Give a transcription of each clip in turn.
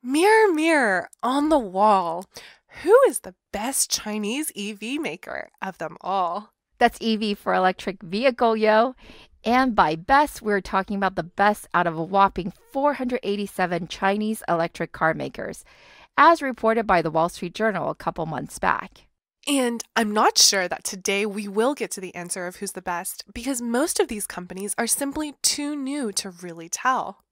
Mirror, mirror on the wall, who is the best Chinese EV maker of them all? That's EV for electric vehicle, yo. And by best, we're talking about the best out of a whopping 487 Chinese electric car makers, as reported by the Wall Street Journal a couple months back. And I'm not sure that today we will get to the answer of who's the best because most of these companies are simply too new to really tell.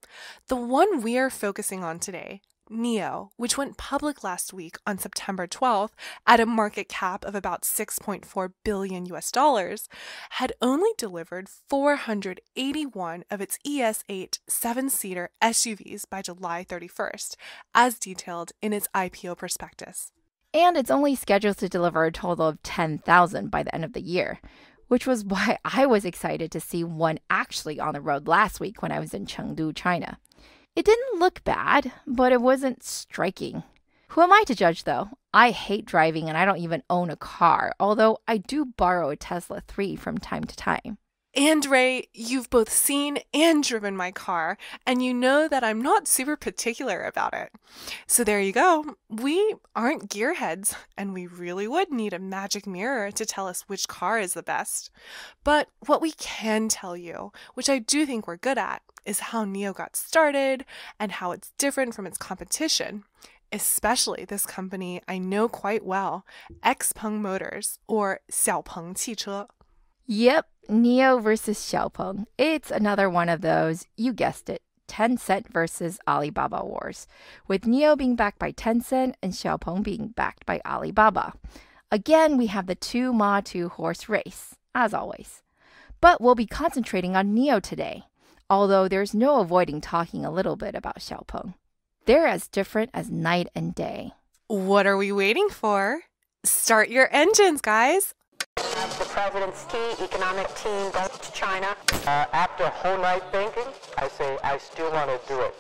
The one we are focusing on today, NIO, which went public last week on September 12th at a market cap of about $6.4 billion US, had only delivered 481 of its ES8 7-seater SUVs by July 31st, as detailed in its IPO prospectus. And it's only scheduled to deliver a total of 10,000 by the end of the year, which was why I was excited to see one actually on the road last week when I was in Chengdu, China. It didn't look bad, but it wasn't striking. Who am I to judge, though? I hate driving and I don't even own a car, although I do borrow a Tesla 3 from time to time. And Ray, you've both seen and driven my car, and you know that I'm not super particular about it. So there you go. We aren't gearheads, and we really would need a magic mirror to tell us which car is the best. But what we can tell you, which I do think we're good at, is how NIO got started and how it's different from its competition, especially this company I know quite well, XPeng Motors, or 小鹏汽车. Yep, NIO versus Xiaopeng. It's another one of those, you guessed it, Tencent versus Alibaba wars, with NIO being backed by Tencent and Xiaopeng being backed by Alibaba. Again, we have the two-ma two-horse race, as always. But we'll be concentrating on NIO today, although there's no avoiding talking a little bit about Xiaopeng. They're as different as night and day. What are we waiting for? Start your engines, guys! The president's economic team goes to China. After a whole night thinking, I say I still want to do it.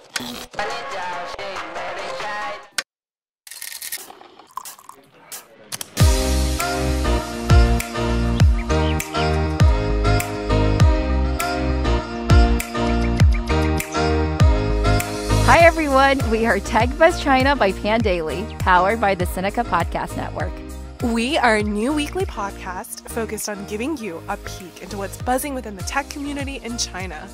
Hi everyone, we are TechBuzz China by Pandaily, powered by the Sinica Podcast Network. We are a new weekly podcast focused on giving you a peek into what's buzzing within the tech community in China.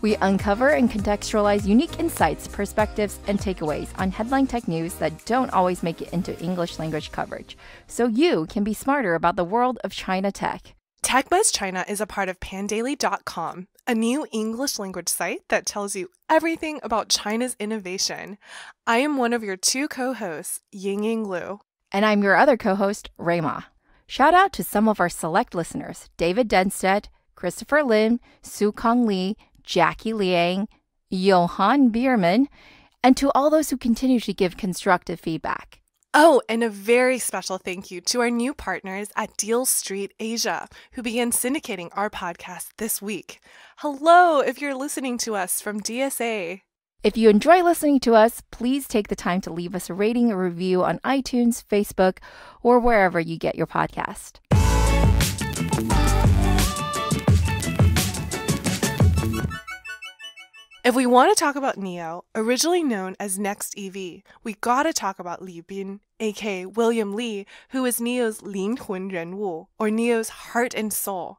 We uncover and contextualize unique insights, perspectives, and takeaways on headline tech news that don't always make it into English language coverage, so you can be smarter about the world of China tech. TechBuzz China is a part of pandaily.com, a new English language site that tells you everything about China's innovation. I am one of your two co-hosts, Ying-Ying Lu. And I'm your other co-host, Rui Ma. Shout out to some of our select listeners, David Denstedt, Christopher Lim, Su Kong Lee, Jackie Liang, Johan Bierman, and to all those who continue to give constructive feedback. Oh, and a very special thank you to our new partners at Deal Street Asia, who began syndicating our podcast this week. Hello, if you're listening to us from DSA. If you enjoy listening to us, please take the time to leave us a rating or review on iTunes, Facebook, or wherever you get your podcast. If we want to talk about NIO, originally known as Next EV, we gotta talk about Li Bin, aka William Li, who is NIO's 灵魂人物, or NIO's heart and soul,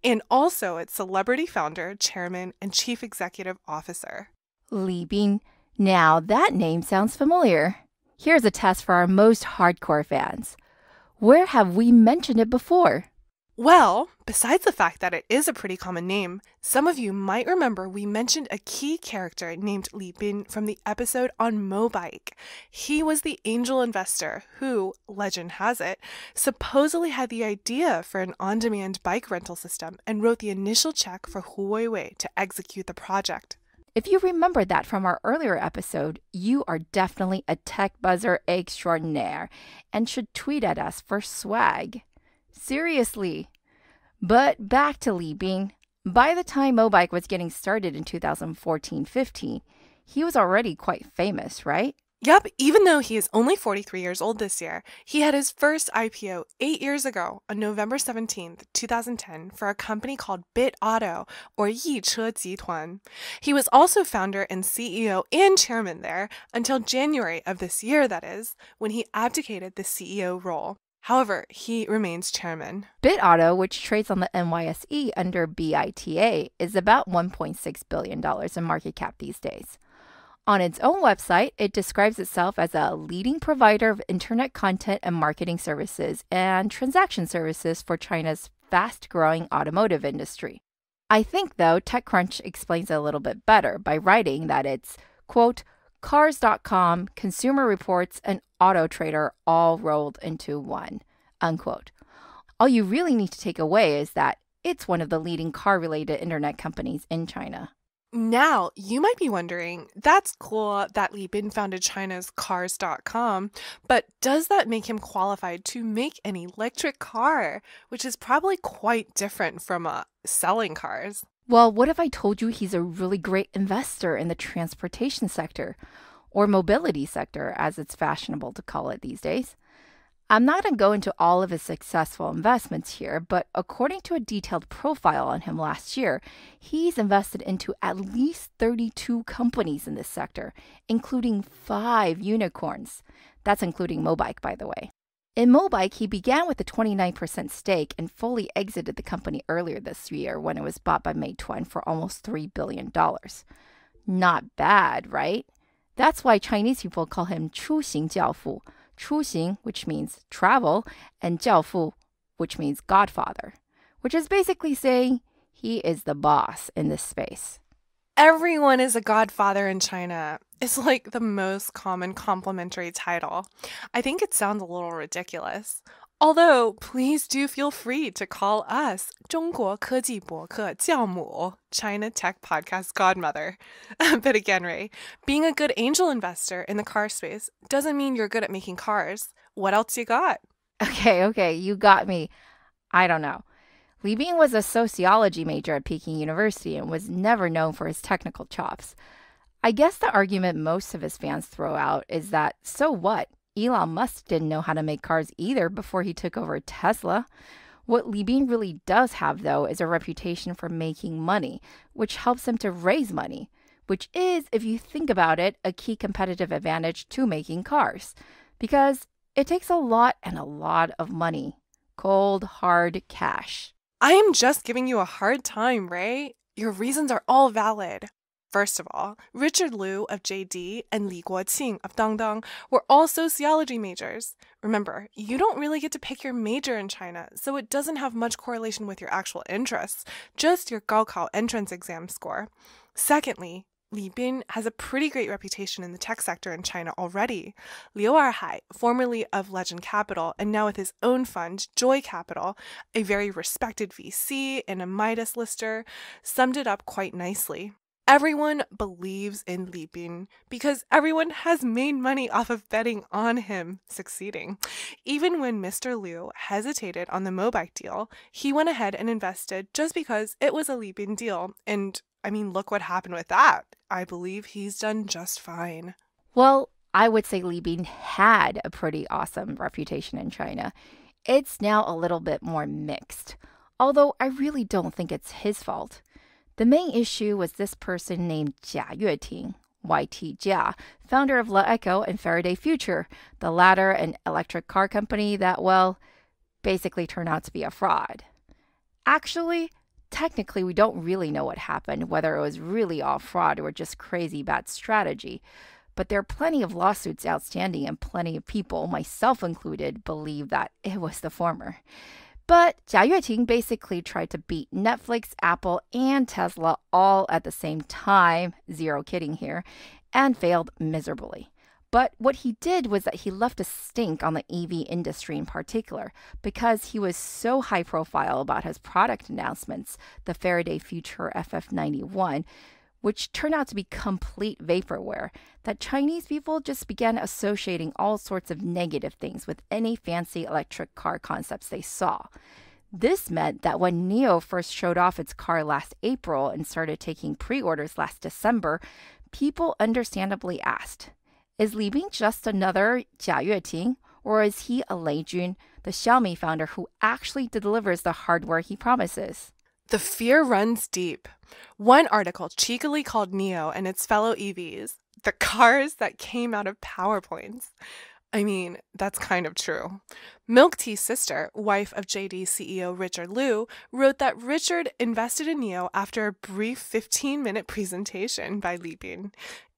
and also its celebrity founder, chairman, and chief executive officer. Li Bin. Now that name sounds familiar. Here's a test for our most hardcore fans. Where have we mentioned it before? Well, besides the fact that it is a pretty common name, some of you might remember we mentioned a key character named Li Bin from the episode on Mobike. He was the angel investor who, legend has it, supposedly had the idea for an on-demand bike rental system and wrote the initial check for Huawei to execute the project. If you remember that from our earlier episode, you are definitely a tech buzzer extraordinaire and should tweet at us for swag. Seriously. But back to Li Bin. By the time Mobike was getting started in 2014-15, he was already quite famous, right? Yep, even though he is only 43 years old this year, he had his first IPO 8 years ago on November 17th, 2010 for a company called BitAuto, or Yiche Jituan. He was also founder and CEO and chairman there until January of this year, that is, when he abdicated the CEO role. However, he remains chairman. BitAuto, which trades on the NYSE under BITA, is about $1.6 billion in market cap these days. On its own website, it describes itself as a leading provider of internet content and marketing services and transaction services for China's fast-growing automotive industry. I think, though, TechCrunch explains it a little bit better by writing that it's, quote, Cars.com, Consumer Reports, and Auto Trader all rolled into one, unquote. All you really need to take away is that it's one of the leading car-related internet companies in China. Now, you might be wondering, that's cool that Li Bin founded China's Cars.com, but does that make him qualified to make an electric car, which is probably quite different from selling cars? Well, what if I told you he's a really great investor in the transportation sector, or mobility sector, as it's fashionable to call it these days? I'm not going to go into all of his successful investments here, but according to a detailed profile on him last year, he's invested into at least 32 companies in this sector, including 5 unicorns. That's including Mobike, by the way. In Mobike, he began with a 29% stake and fully exited the company earlier this year when it was bought by Meituan for almost $3 billion. Not bad, right? That's why Chinese people call him 出行教父. 出行, which means travel, and 教父, which means godfather, which is basically saying he is the boss in this space. Everyone is a godfather in China. It's like the most common complimentary title. I think it sounds a little ridiculous. Although, please do feel free to call us 中国科技博客教母, China Tech Podcast Godmother. But again, Ray, being a good angel investor in the car space doesn't mean you're good at making cars. What else you got? Okay, you got me. I don't know. Li Bin was a sociology major at Peking University and was never known for his technical chops. I guess the argument most of his fans throw out is that, so what? Elon Musk didn't know how to make cars either before he took over Tesla. What Li Bin really does have, though, is a reputation for making money, which helps him to raise money, which is, if you think about it, a key competitive advantage to making cars, because it takes a lot of money. Cold, hard cash. I am just giving you a hard time, Ray. Your reasons are all valid. First of all, Richard Liu of JD and Li Guoqing of Dangdang were all sociology majors. Remember, you don't really get to pick your major in China, so it doesn't have much correlation with your actual interests, just your Gaokao entrance exam score. Secondly, Li Bin has a pretty great reputation in the tech sector in China already. Liu Erhai, formerly of Legend Capital and now with his own fund, Joy Capital, a very respected VC and a Midas lister, summed it up quite nicely. Everyone believes in Li Bin because everyone has made money off of betting on him succeeding. Even when Mr. Liu hesitated on the Mobike deal, he went ahead and invested just because it was a Li Bin deal. And I mean, look what happened with that. I believe he's done just fine. Well, I would say Li Bin had a pretty awesome reputation in China. It's now a little bit more mixed, although I really don't think it's his fault. The main issue was this person named Jia Yueting, YT Jia, founder of LeEco and Faraday Future, the latter an electric car company that, well, basically turned out to be a fraud. Actually, technically, we don't really know what happened, whether it was really all fraud or just crazy bad strategy. But there are plenty of lawsuits outstanding and plenty of people, myself included, believe that it was the former. But Jia Yueting basically tried to beat Netflix, Apple, and Tesla all at the same time, zero kidding here, and failed miserably. But what he did was that he left a stink on the EV industry in particular because he was so high profile about his product announcements, the Faraday Future FF91, which turned out to be complete vaporware, that Chinese people just began associating all sorts of negative things with any fancy electric car concepts they saw. This meant that when NIO first showed off its car last April and started taking pre-orders last December, people understandably asked, Is Li Bin just another Jia Yueting, or is he a Lei Jun, the Xiaomi founder who actually delivers the hardware he promises? The fear runs deep. One article cheekily called NIO and its fellow EVs the cars that came out of PowerPoints. I mean, that's kind of true. Milk Tea's sister, wife of JD CEO Richard Liu, wrote that Richard invested in NIO after a brief 15-minute presentation by Li Bin.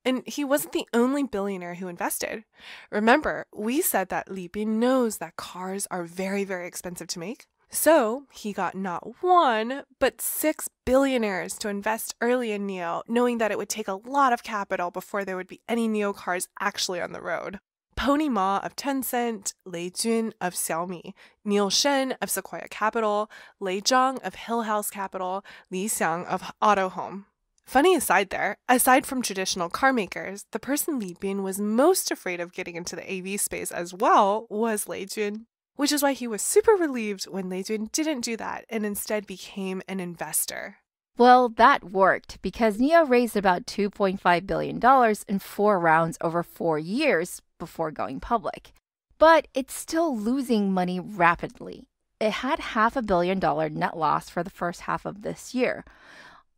And he wasn't the only billionaire who invested. Remember, we said that Li Bin knows that cars are very, very expensive to make. So he got not one, but 6 billionaires to invest early in NIO, knowing that it would take a lot of capital before there would be any NIO cars actually on the road. Pony Ma of Tencent, Lei Jun of Xiaomi, Neil Shen of Sequoia Capital, Lei Zhang of Hill House Capital, Li Xiang of Autohome. Funny aside there, aside from traditional car makers, the person Li Bin was most afraid of getting into the AV space as well was Lei Jun, which is why he was super relieved when Lei Jun didn't do that and instead became an investor. Well, that worked because NIO raised about $2.5 billion in 4 rounds over 4 years before going public. But it's still losing money rapidly. It had $500 million net loss for the first half of this year,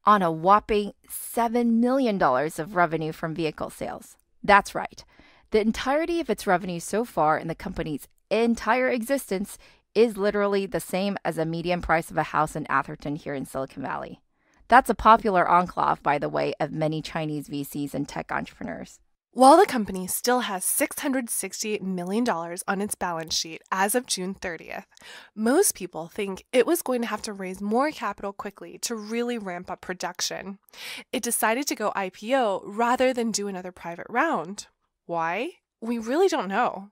on a whopping $7 million of revenue from vehicle sales. That's right. The entirety of its revenue so far in the company's entire existence is literally the same as a median price of a house in Atherton here in Silicon Valley. That's a popular enclave, by the way, of many Chinese VCs and tech entrepreneurs. While the company still has $668 million on its balance sheet as of June 30th, most people think it was going to have to raise more capital quickly to really ramp up production. It decided to go IPO rather than do another private round. Why? We really don't know.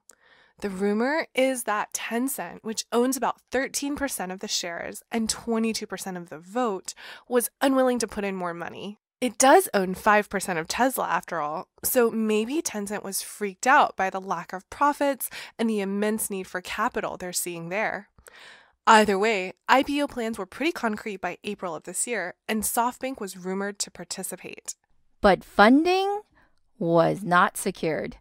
The rumor is that Tencent, which owns about 13% of the shares and 22% of the vote, was unwilling to put in more money. It does own 5% of Tesla after all, so maybe Tencent was freaked out by the lack of profits and the immense need for capital they're seeing there. Either way, IPO plans were pretty concrete by April of this year, and SoftBank was rumored to participate. But funding was not secured.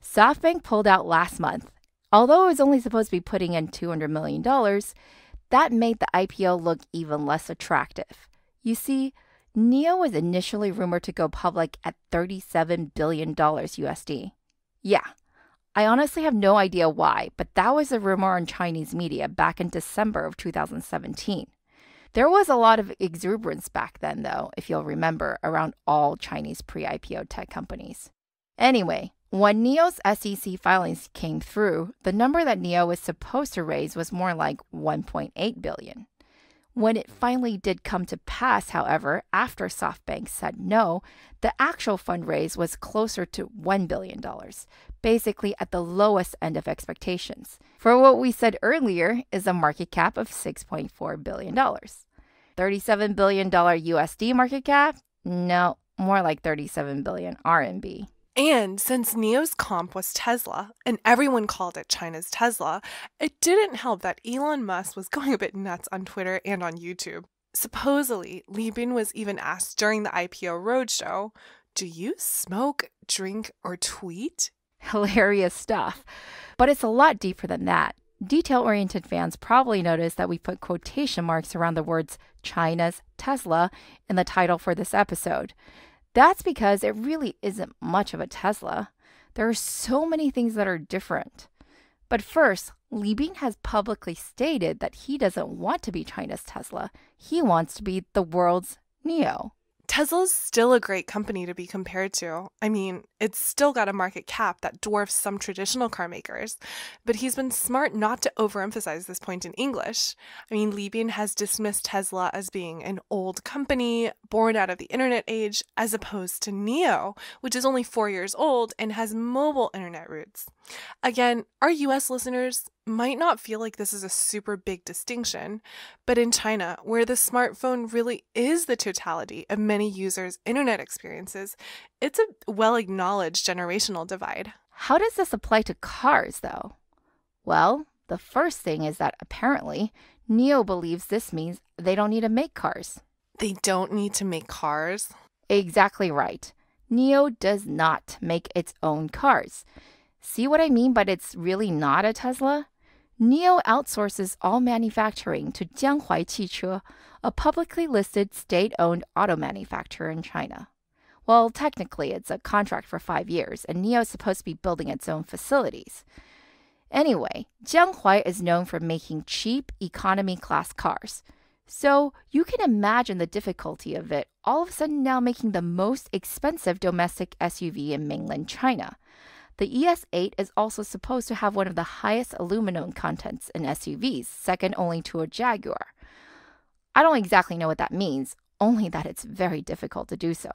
SoftBank pulled out last month. Although it was only supposed to be putting in $200 million, that made the IPO look even less attractive. You see, NIO was initially rumored to go public at $37 billion USD. Yeah, I honestly have no idea why, but that was a rumor on Chinese media back in December of 2017. There was a lot of exuberance back then, though, if you'll remember, around all Chinese pre-IPO tech companies. Anyway, when NIO's SEC filings came through, the number that NIO was supposed to raise was more like $1.8 billion. When it finally did come to pass, however, after SoftBank said no, the actual fundraise was closer to $1 billion, basically at the lowest end of expectations, for what we said earlier is a market cap of $6.4 billion. $37 billion USD market cap? No, more like 37 billion RMB. And since NIO's comp was Tesla, and everyone called it China's Tesla, it didn't help that Elon Musk was going a bit nuts on Twitter and on YouTube. Supposedly, Li Bin was even asked during the IPO roadshow, "Do you smoke, drink, or tweet?" Hilarious stuff. But it's a lot deeper than that. Detail-oriented fans probably noticed that we put quotation marks around the words China's Tesla in the title for this episode. That's because it really isn't much of a Tesla. There are so many things that are different. But first, Li Bin has publicly stated that he doesn't want to be China's Tesla. He wants to be the world's NIO. Tesla's still a great company to be compared to. I mean, it's still got a market cap that dwarfs some traditional car makers, but he's been smart not to overemphasize this point in English. I mean, Li Bin has dismissed Tesla as being an old company, born out of the internet age, as opposed to NIO, which is only 4 years old and has mobile internet roots. Again, our US listeners might not feel like this is a super big distinction, but in China, where the smartphone really is the totality of many users' internet experiences, it's a well-acknowledged generational divide. How does this apply to cars, though? Well, the first thing is that apparently, NIO believes this means they don't need to make cars. They don't need to make cars? Exactly right. NIO does not make its own cars. See what I mean by it's really not a Tesla? NIO outsources all manufacturing to Jianghuai汽车, a publicly listed state-owned auto manufacturer in China. Well, technically, it's a contract for 5 years, and NIO is supposed to be building its own facilities. Anyway, Jianghuai is known for making cheap economy-class cars. So you can imagine the difficulty of it all of a sudden now making the most expensive domestic SUV in mainland China. The ES8 is also supposed to have one of the highest aluminum contents in SUVs, second only to a Jaguar. I don't exactly know what that means, only that it's very difficult to do so.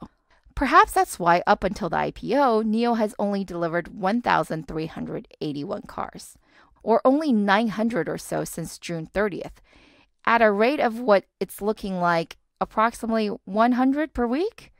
Perhaps that's why up until the IPO, NIO has only delivered 1,381 cars, or only 900 or so since June 30th, at a rate of what it's looking like approximately 100 per week?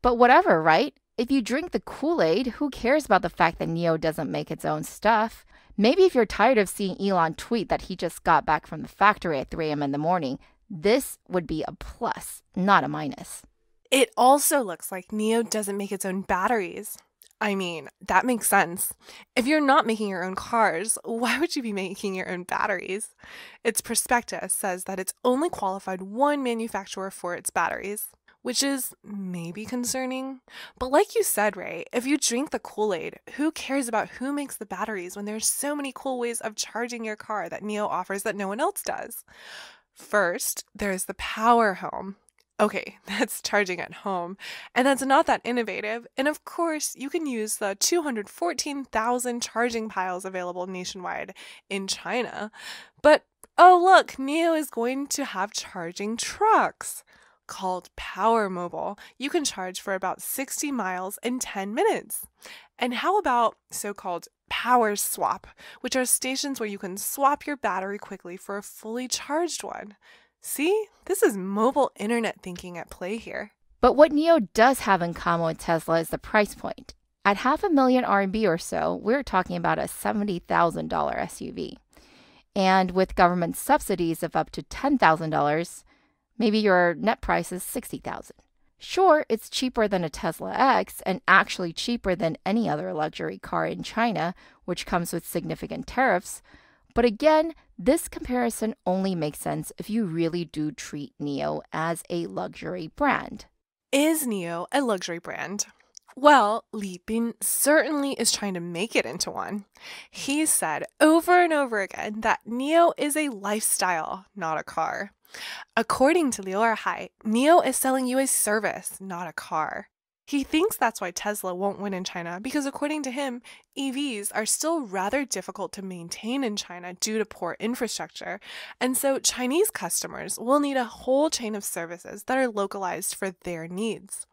But whatever, right? If you drink the Kool-Aid, who cares about the fact that NIO doesn't make its own stuff? Maybe if you're tired of seeing Elon tweet that he just got back from the factory at 3 a.m. in the morning, this would be a plus, not a minus. It also looks like NIO doesn't make its own batteries. I mean, that makes sense. If you're not making your own cars, why would you be making your own batteries? Its prospectus says that it's only qualified one manufacturer for its batteries, which is maybe concerning. But like you said, Ray, if you drink the Kool-Aid, who cares about who makes the batteries when there's so many cool ways of charging your car that NIO offers that no one else does? First, there's the Power Home. Okay, that's charging at home, and that's not that innovative. And of course, you can use the 214,000 charging piles available nationwide in China. But oh look, NIO is going to have charging trucks called Power Mobile. You can charge for about 60 miles in 10 minutes. And how about so-called Power Swap, which are stations where you can swap your battery quickly for a fully charged one? See, this is mobile internet thinking at play here. But what NIO does have in common with Tesla is the price point. At 500,000 RMB or so, we're talking about a $70,000 SUV. And with government subsidies of up to $10,000, maybe your net price is $60,000. Sure, it's cheaper than a Tesla X and actually cheaper than any other luxury car in China, which comes with significant tariffs. But again, this comparison only makes sense if you really do treat NIO as a luxury brand. Is NIO a luxury brand? Well, Li Bin certainly is trying to make it into one. He said over and over again that NIO is a lifestyle, not a car. According to Liu Erhai, NIO is selling you a service, not a car. He thinks that's why Tesla won't win in China because, according to him, EVs are still rather difficult to maintain in China due to poor infrastructure, and so Chinese customers will need a whole chain of services that are localized for their needs.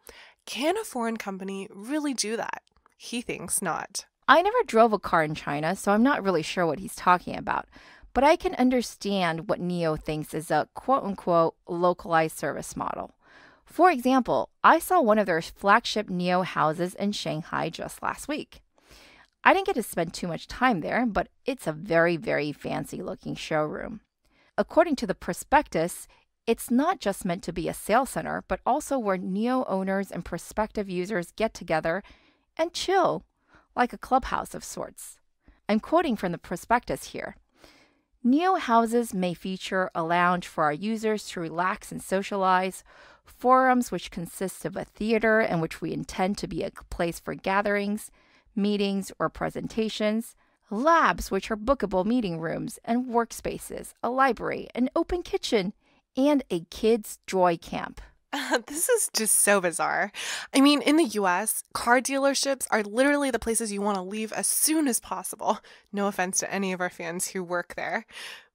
Can a foreign company really do that? He thinks not. I never drove a car in China, so I'm not really sure what he's talking about. But I can understand what NIO thinks is a quote-unquote localized service model. For example, I saw one of their flagship NIO houses in Shanghai just last week. I didn't get to spend too much time there, but it's a very, very fancy-looking showroom. According to the prospectus, it's not just meant to be a sales center, but also where NIO owners and prospective users get together and chill, like a clubhouse of sorts. I'm quoting from the prospectus here. NIO houses may feature a lounge for our users to relax and socialize, forums which consist of a theater and which we intend to be a place for gatherings, meetings, or presentations, labs which are bookable meeting rooms and workspaces, a library, an open kitchen, and a kids' joy camp. This is just so bizarre. I mean, in the US, car dealerships are literally the places you want to leave as soon as possible. No offense to any of our fans who work there.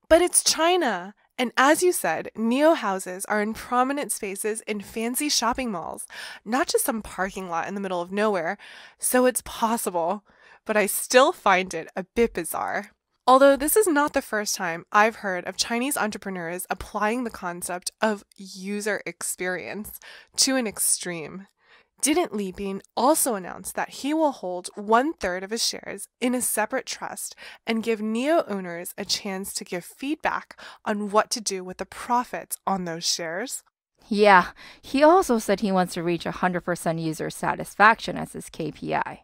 But it's China. And as you said, NIO houses are in prominent spaces in fancy shopping malls, not just some parking lot in the middle of nowhere. So it's possible. But I still find it a bit bizarre. Although this is not the first time I've heard of Chinese entrepreneurs applying the concept of user experience to an extreme. Didn't Li Bin also announce that he will hold 1/3 of his shares in a separate trust and give NIO owners a chance to give feedback on what to do with the profits on those shares? Yeah, he also said he wants to reach 100% user satisfaction as his KPI.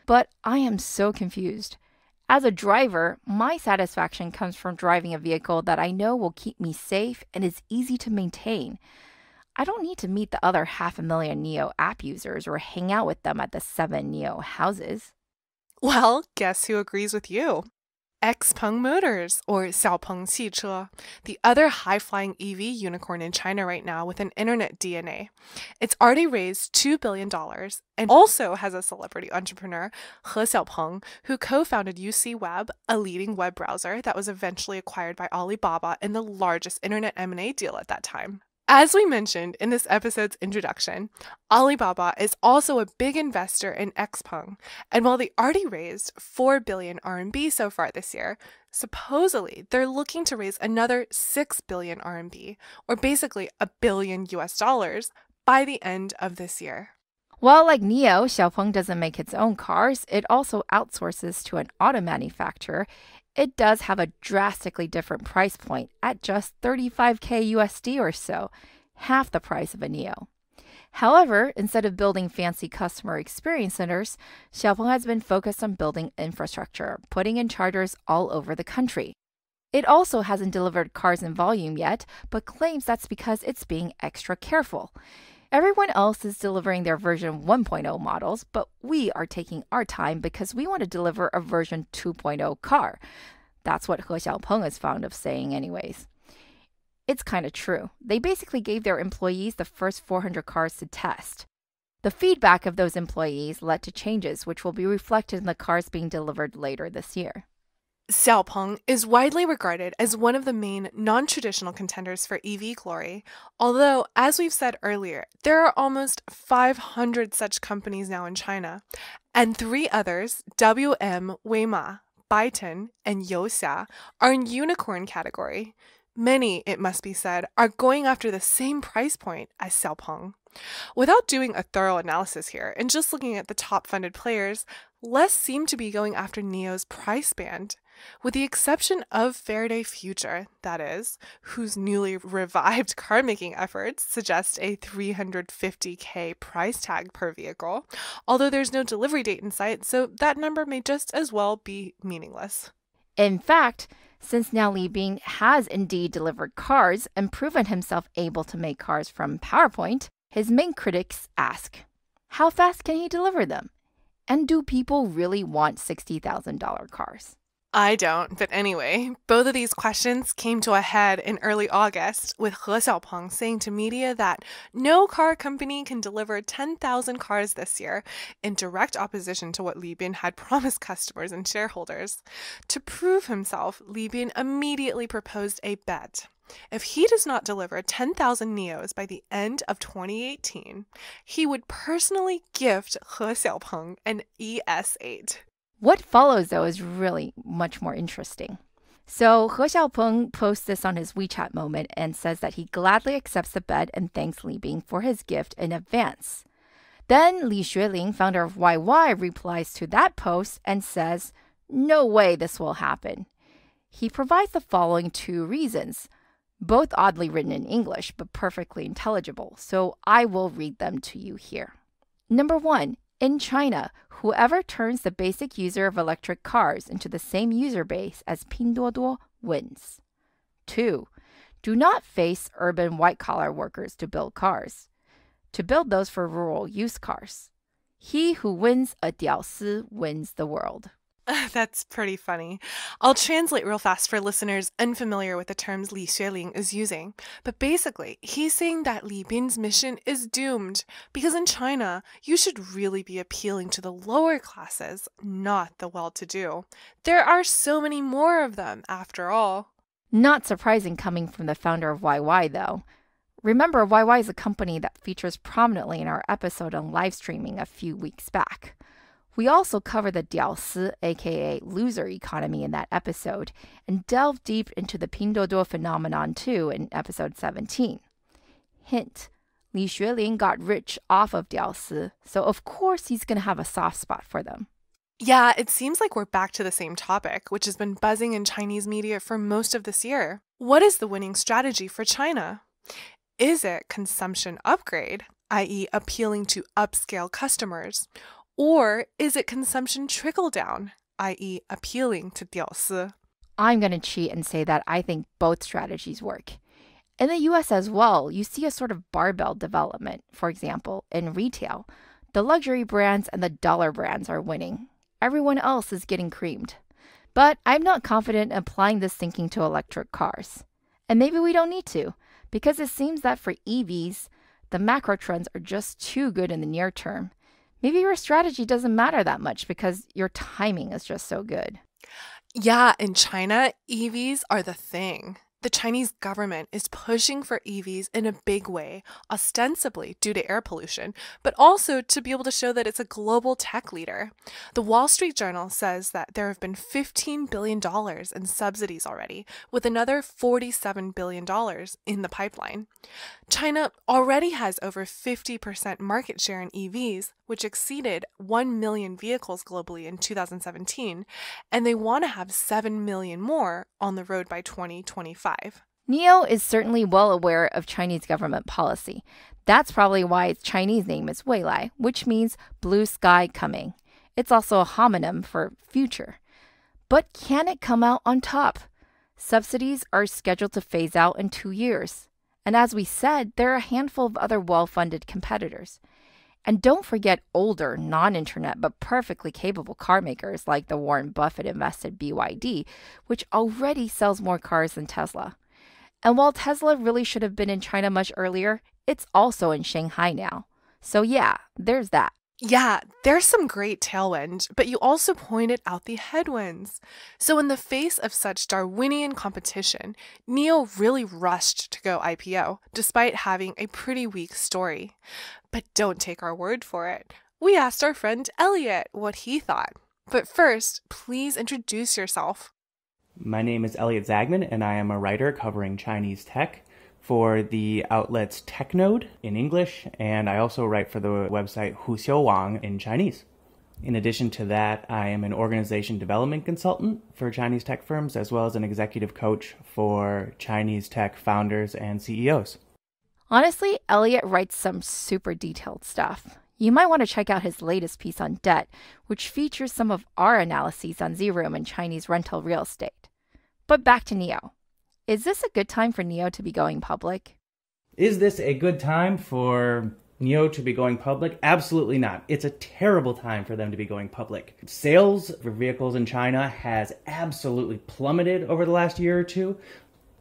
But I am so confused. As a driver, my satisfaction comes from driving a vehicle that I know will keep me safe and is easy to maintain. I don't need to meet the other 500,000 NIO app users or hang out with them at the 7 NIO houses. Well, guess who agrees with you? Xpeng Motors, or Xiaopeng汽车, the other high-flying EV unicorn in China right now with an internet DNA. It's already raised $2 billion and also has a celebrity entrepreneur, He Xiaopeng, who co-founded UC Web, a leading web browser that was eventually acquired by Alibaba in the largest internet M&A deal at that time. As we mentioned in this episode's introduction, Alibaba is also a big investor in Xpeng, and while they already raised 4 billion RMB so far this year, supposedly they're looking to raise another 6 billion RMB, or basically $1 billion by the end of this year. Well, like NIO, Xiaopeng doesn't make its own cars. It also outsources to an auto manufacturer. It does have a drastically different price point at just $35K USD or so, half the price of a NIO. However, instead of building fancy customer experience centers, Xiaopeng has been focused on building infrastructure, putting in chargers all over the country. It also hasn't delivered cars in volume yet, but claims that's because it's being extra careful. Everyone else is delivering their version 1.0 models, but we are taking our time because we want to deliver a version 2.0 car. That's what He Xiaopeng is fond of saying anyways. It's kind of true. They basically gave their employees the first 400 cars to test. The feedback of those employees led to changes which will be reflected in the cars being delivered later this year. Xiaopeng is widely regarded as one of the main non-traditional contenders for EV glory, although, as we've said earlier, there are almost 500 such companies now in China, and 3 others, WM, Weima, Byton, and Youxia, are in unicorn category. Many, it must be said, are going after the same price point as Xiaopeng. Without doing a thorough analysis here and just looking at the top funded players, less seem to be going after NIO's price band, with the exception of Faraday Future, that is, whose newly revived car-making efforts suggest a $350K price tag per vehicle, although there's no delivery date in sight, so that number may just as well be meaningless. In fact, since now Li Bin has indeed delivered cars and proven himself able to make cars from PowerPoint, his main critics ask, how fast can he deliver them? And do people really want $60,000 cars? I don't, but anyway, both of these questions came to a head in early August with He Xiaopeng saying to media that no car company can deliver 10,000 cars this year, in direct opposition to what Li Bin had promised customers and shareholders. To prove himself, Li Bin immediately proposed a bet. If he does not deliver 10,000 NIOs by the end of 2018, he would personally gift He Xiaopeng an ES8. What follows, though, is really much more interesting. So He Xiaopeng posts this on his WeChat moment and says that he gladly accepts the bet and thanks Li Bin for his gift in advance. Then Li Xueling, founder of YY, replies to that post and says, no way this will happen. He provides the following 2 reasons, both oddly written in English but perfectly intelligible, so I will read them to you here. Number 1. In China, whoever turns the basic user of electric cars into the same user base as Pinduoduo wins. 2. Do not face urban white-collar workers to build cars. To build those for rural use cars. He who wins a diaosi wins the world. That's pretty funny. I'll translate real fast for listeners unfamiliar with the terms Li Xueling is using. But basically, he's saying that Li Bin's mission is doomed because in China, you should really be appealing to the lower classes, not the well-to-do. There are so many more of them, after all. Not surprising coming from the founder of YY, though. Remember, YY is a company that features prominently in our episode on live streaming a few weeks back. We also cover the diaosi, aka loser economy, in that episode, and delve deep into the Pinduoduo phenomenon too in episode 17. Hint, Li Xueling got rich off of diaosi, so of course he's going to have a soft spot for them. Yeah, it seems like we're back to the same topic, which has been buzzing in Chinese media for most of this year. What is the winning strategy for China? Is it consumption upgrade, i.e., appealing to upscale customers? Or is it consumption trickle down, i.e., appealing to 屌丝? I'm going to cheat and say that I think both strategies work. In the US as well, you see a sort of barbell development. For example, in retail, the luxury brands and the dollar brands are winning. Everyone else is getting creamed. But I'm not confident in applying this thinking to electric cars. And maybe we don't need to, because it seems that for EVs, the macro trends are just too good in the near term. Maybe your strategy doesn't matter that much because your timing is just so good. Yeah, in China, EVs are the thing. The Chinese government is pushing for EVs in a big way, ostensibly due to air pollution, but also to be able to show that it's a global tech leader. The Wall Street Journal says that there have been $15 billion in subsidies already, with another $47 billion in the pipeline. China already has over 50% market share in EVs, which exceeded 1 million vehicles globally in 2017, and they want to have 7 million more on the road by 2025. NIO is certainly well aware of Chinese government policy. That's probably why its Chinese name is Weilai, which means blue sky coming. It's also a homonym for future. But can it come out on top? Subsidies are scheduled to phase out in 2 years. And as we said, there are a handful of other well-funded competitors. And don't forget older, non-internet, but perfectly capable car makers like the Warren Buffett-invested BYD, which already sells more cars than Tesla. And while Tesla really should have been in China much earlier, it's also in Shanghai now. So yeah, there's that. Yeah, there's some great tailwind, but you also pointed out the headwinds. So in the face of such Darwinian competition, NIO really rushed to go IPO, despite having a pretty weak story. But don't take our word for it. We asked our friend Elliott what he thought. But first, please introduce yourself. My name is Elliott Zaagman, and I am a writer covering Chinese tech for the outlets TechNode in English, and I also write for the website Huxiuwang in Chinese. In addition to that, I am an organization development consultant for Chinese tech firms, as well as an executive coach for Chinese tech founders and CEOs. Honestly, Elliott writes some super detailed stuff. You might want to check out his latest piece on debt, which features some of our analyses on Z-Room and Chinese rental real estate. But back to NIO. Is this a good time for NIO to be going public? Is this a good time for NIO to be going public? Absolutely not. It's a terrible time for them to be going public. Sales for vehicles in China has absolutely plummeted over the last year or two.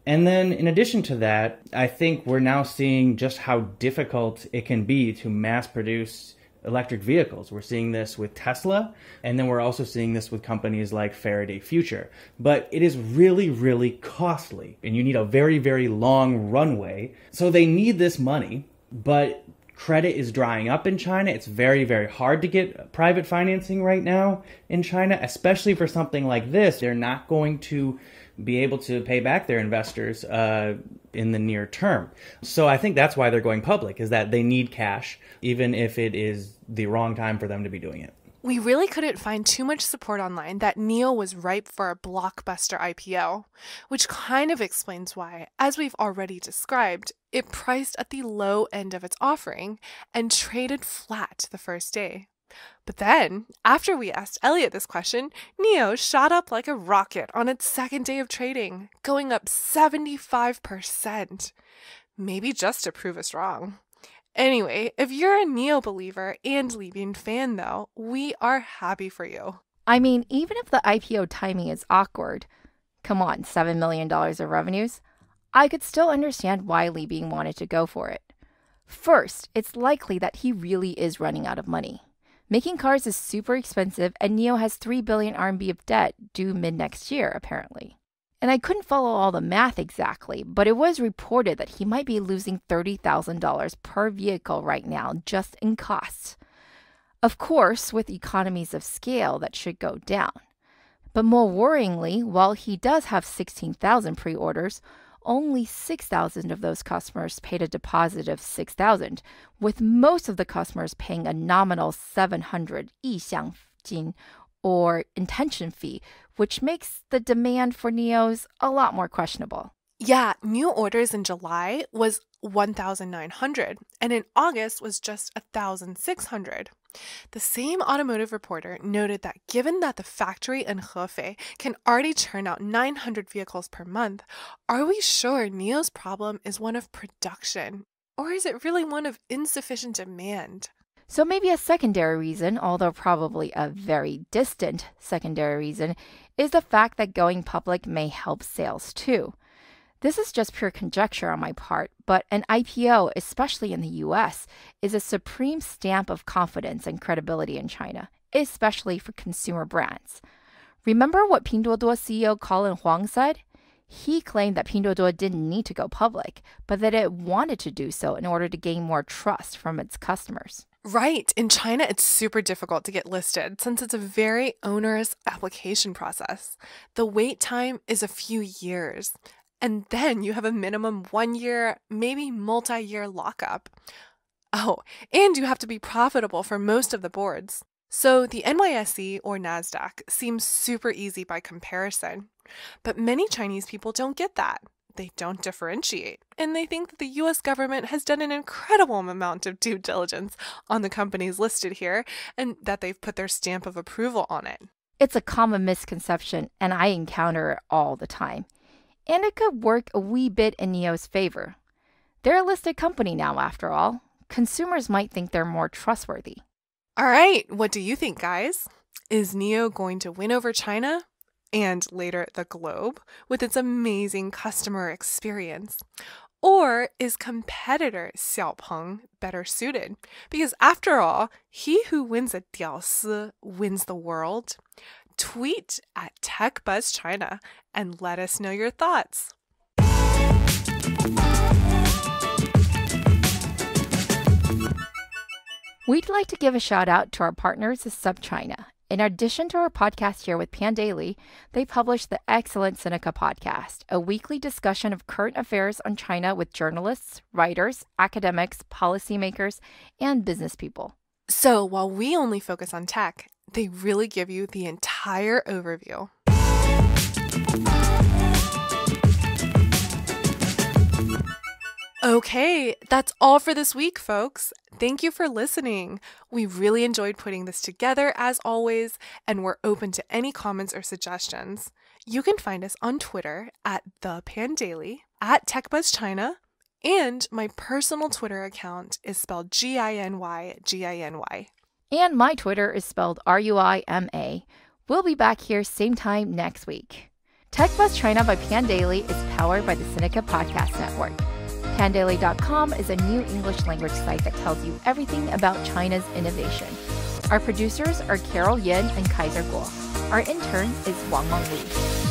And then in addition to that, I think we're now seeing just how difficult it can be to mass produce electric vehicles. We're seeing this with Tesla, and then we're also seeing this with companies like Faraday Future. But it is really, really costly, and you need a very, very long runway. So they need this money, but credit is drying up in China. It's very, very hard to get private financing right now in China, especially for something like this. They're not going to be able to pay back their investors in the near term. So I think that's why they're going public, is that they need cash, even if it is the wrong time for them to be doing it. We really couldn't find too much support online that NIO was ripe for a blockbuster IPO, which kind of explains why, as we've already described, it priced at the low end of its offering and traded flat the first day. But then, after we asked Elliott this question, NIO shot up like a rocket on its second day of trading, going up 75%. Maybe just to prove us wrong. Anyway, if you're a NIO believer and Libyan fan, though, we are happy for you. I mean, even if the IPO timing is awkward, come on, $7 million of revenues, I could still understand why Libyan wanted to go for it. First, it's likely that he really is running out of money. Making cars is super expensive, and NIO has 3 billion RMB of debt due mid-next year, apparently. And I couldn't follow all the math exactly, but it was reported that he might be losing $30,000 per vehicle right now just in costs. Of course, with economies of scale, that should go down. But more worryingly, while he does have 16,000 pre-orders, only 6,000 of those customers paid a deposit of 6,000, with most of the customers paying a nominal 700 yixiangjin, or intention fee, which makes the demand for NIOs a lot more questionable. Yeah, new orders in July was 1,900, and in August was just 1,600. The same automotive reporter noted that given that the factory in Hefei can already churn out 900 vehicles per month, are we sure NIO's problem is one of production? Or is it really one of insufficient demand? So maybe a secondary reason, although probably a very distant secondary reason, is the fact that going public may help sales too. This is just pure conjecture on my part, but an IPO, especially in the US, is a supreme stamp of confidence and credibility in China, especially for consumer brands. Remember what Pinduoduo CEO Colin Huang said? He claimed that Pinduoduo didn't need to go public, but that it wanted to do so in order to gain more trust from its customers. Right. In China, it's super difficult to get listed since it's a very onerous application process. The wait time is a few years. And then you have a minimum 1 year, maybe multi-year lockup. Oh, and you have to be profitable for most of the boards. So the NYSE or NASDAQ seems super easy by comparison. But many Chinese people don't get that. They don't differentiate, and they think that the US government has done an incredible amount of due diligence on the companies listed here, and that they've put their stamp of approval on it. It's a common misconception, and I encounter it all the time. And it could work a wee bit in NIO's favor. They're a listed company now, after all. Consumers might think they're more trustworthy. All right, what do you think, guys? Is NIO going to win over China? And later the globe with its amazing customer experience? Or is competitor Xiaopeng better suited? Because after all, he who wins a 屌丝 wins the world. Tweet at TechBuzz China and let us know your thoughts. We'd like to give a shout out to our partners at SubChina. In addition to our podcast here with Pan Daily, they publish the excellent Sinica podcast, a weekly discussion of current affairs on China with journalists, writers, academics, policymakers, and business people. So while we only focus on tech, they really give you the entire overview. Okay, that's all for this week, folks. Thank you for listening. We really enjoyed putting this together, as always, and we're open to any comments or suggestions. You can find us on Twitter at @ThePanDaily, at TechBuzz China, and my personal Twitter account is spelled GINY. And my Twitter is spelled RUIMA. We'll be back here same time next week. TechBuzz China by Pan Daily is powered by the Sinica Podcast Network. Pandaily.com is a new English language site that tells you everything about China's innovation. Our producers are Carol Yin and Kaiser Guo. Our intern is Wang Meng Li.